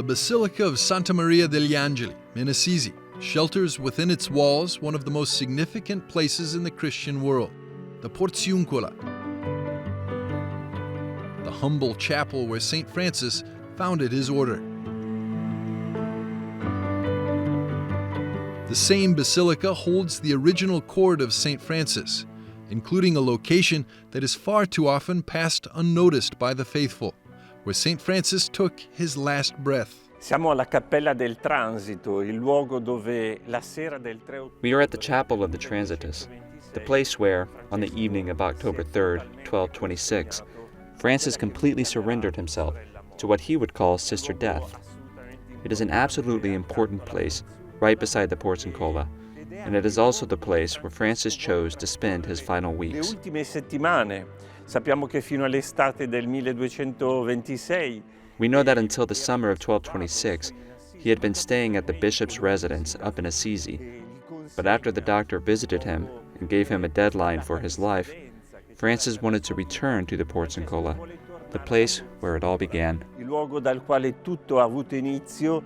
The Basilica of Santa Maria degli Angeli in Assisi shelters within its walls one of the most significant places in the Christian world, the Porziuncola, the humble chapel where St. Francis founded his order. The same basilica holds the original cord of St. Francis, including a location that is far too often passed unnoticed by the faithful, where St. Francis took his last breath. Siamo alla Cappella del Transito, il luogo dove la sera del 3 We are at the chapel of the Transitus, the place where, on the evening of October 3rd, 1226, Francis completely surrendered himself to what he would call Sister Death. It is an absolutely important place, right beside the Porziuncola, and it is also the place where Francis chose to spend his final Le weeks. ultime settimane. Sappiamo che fino all'estate del 1226 We know that until the summer of 1226, he had been staying at the bishop's residence up in Assisi. But after the doctor visited him and gave him a deadline for his life, Francis wanted to return to the Porziuncola, the place where it all began. il luogo dal quale tutto ha avuto inizio.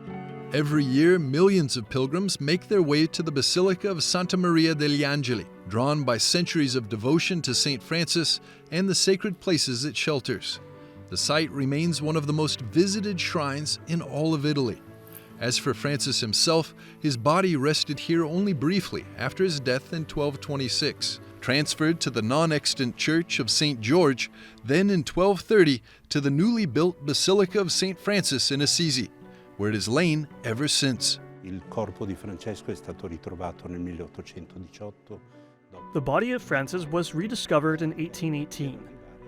Every year, millions of pilgrims make their way to the Basilica of Santa Maria degli Angeli, drawn by centuries of devotion to St. Francis and the sacred places it shelters. The site remains one of the most visited shrines in all of Italy. As for Francis himself, his body rested here only briefly after his death in 1226, transferred to the non-extant Church of St. George, then in 1230 to the newly built Basilica of St. Francis in Assisi, where it has lain ever since. Il corpo di Francesco è stato ritrovato nel 1818. The body of Francis was rediscovered in 1818,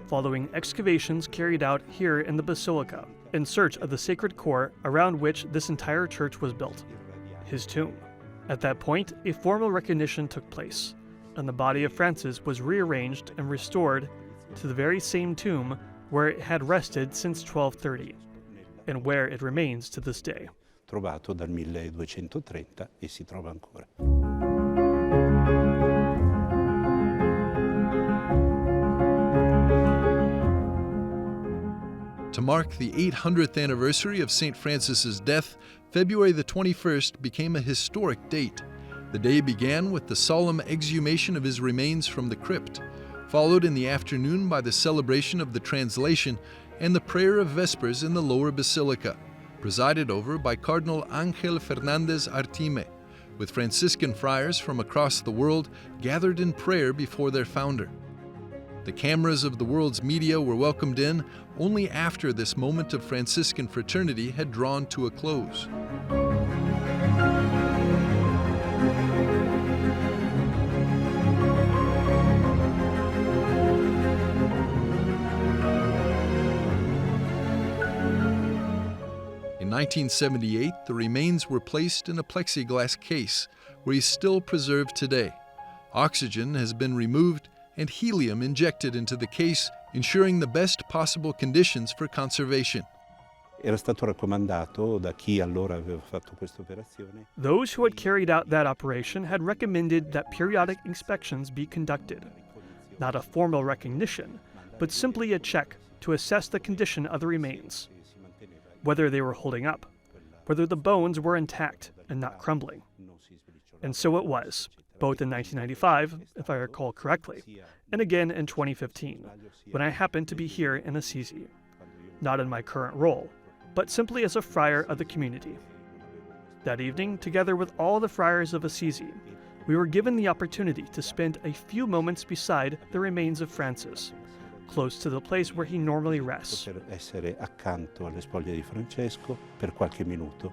following excavations carried out here in the Basilica, in search of the sacred core around which this entire church was built, his tomb. At that point, a formal recognition took place, and the body of Francis was rearranged and restored to the very same tomb where it had rested since 1230. And where it remains to this day. Trovato dal 1230 e si trova ancora. To mark the 800th anniversary of St. Francis's death, February the 21st became a historic date. The day began with the solemn exhumation of his remains from the crypt, followed in the afternoon by the celebration of the translation and the prayer of Vespers in the lower basilica, presided over by Cardinal Ángel Fernández Artime, with Franciscan friars from across the world gathered in prayer before their founder. The cameras of the world's media were welcomed in only after this moment of Franciscan fraternity had drawn to a close. In 1978, the remains were placed in a plexiglass case, where he is still preserved today. Oxygen has been removed and helium injected into the case, ensuring the best possible conditions for conservation. Era stato raccomandato da chi allora aveva fatto questa operazione. Those who had carried out that operation had recommended that periodic inspections be conducted. Not a formal recognition, but simply a check to assess the condition of the remains. Whether they were holding up, whether the bones were intact and not crumbling. And so it was, both in 1995, if I recall correctly, and again in 2015, when I happened to be here in Assisi, not in my current role, but simply as a friar of the community. That evening, together with all the friars of Assisi, we were given the opportunity to spend a few moments beside the remains of Francis, close to the place where he normally rests. Poter essere accanto alle spoglie di Francesco per qualche minuto.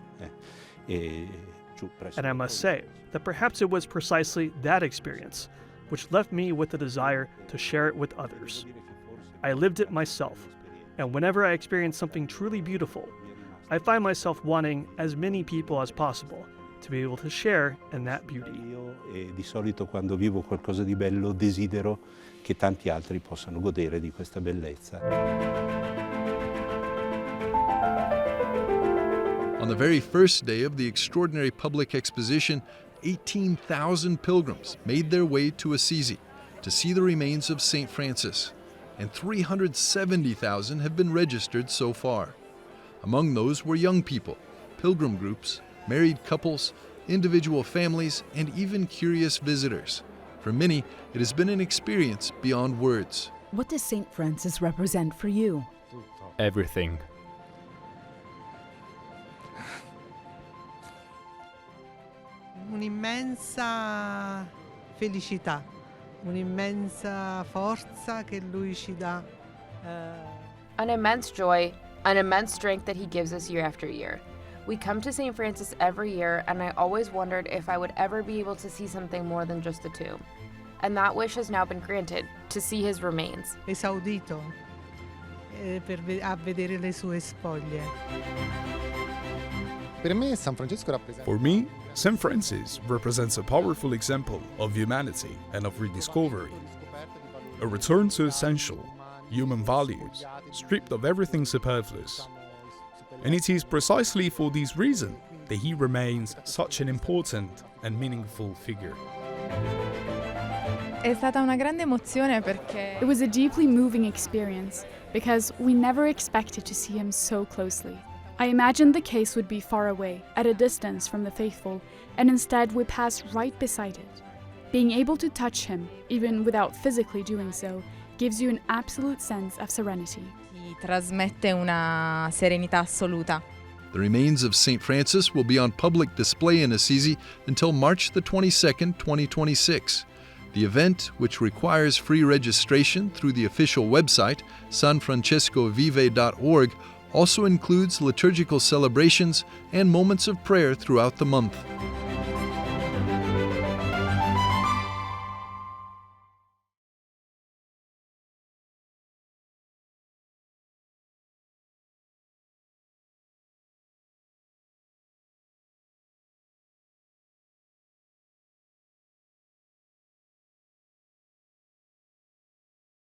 And I must say that perhaps it was precisely that experience which left me with the desire to share it with others. I lived it myself, and whenever I experience something truly beautiful, I find myself wanting as many people as possible to be able to share in that beauty. Di solito quando vivo qualcosa di bello desidero che tanti altri possano godere di questa bellezza. On the very first day of the extraordinary public exposition, 18,000 pilgrims made their way to Assisi to see the remains of St. Francis, and 370,000 have been registered so far. Among those were young people, pilgrim groups, married couples, individual families, and even curious visitors. For many, it has been an experience beyond words. What does St. Francis represent for you? Everything. Un'immensa felicità, un'immensa forza che lui ci dà. An immense joy, an immense strength that he gives us year after year. We come to St. Francis every year, and I always wondered if I would ever be able to see something more than just the tomb. And that wish has now been granted, to see his remains. Esaudito a vedere le sue spoglie. For me, St. Francis represents a powerful example of humanity and of rediscovery. A return to essential human values, stripped of everything superfluous. And it is precisely for this reason that he remains such an important and meaningful figure. È stata una grande emozione perché It was a deeply moving experience because we never expected to see him so closely. I imagined the case would be far away, at a distance from the faithful, and instead we passed right beside it. Being able to touch him, even without physically doing so, gives you an absolute sense of serenity. ti trasmette una serenità assoluta. The remains of St. Francis will be on public display in Assisi until March the 22nd, 2026. The event, which requires free registration through the official website, sanfrancescovive.org, also includes liturgical celebrations and moments of prayer throughout the month.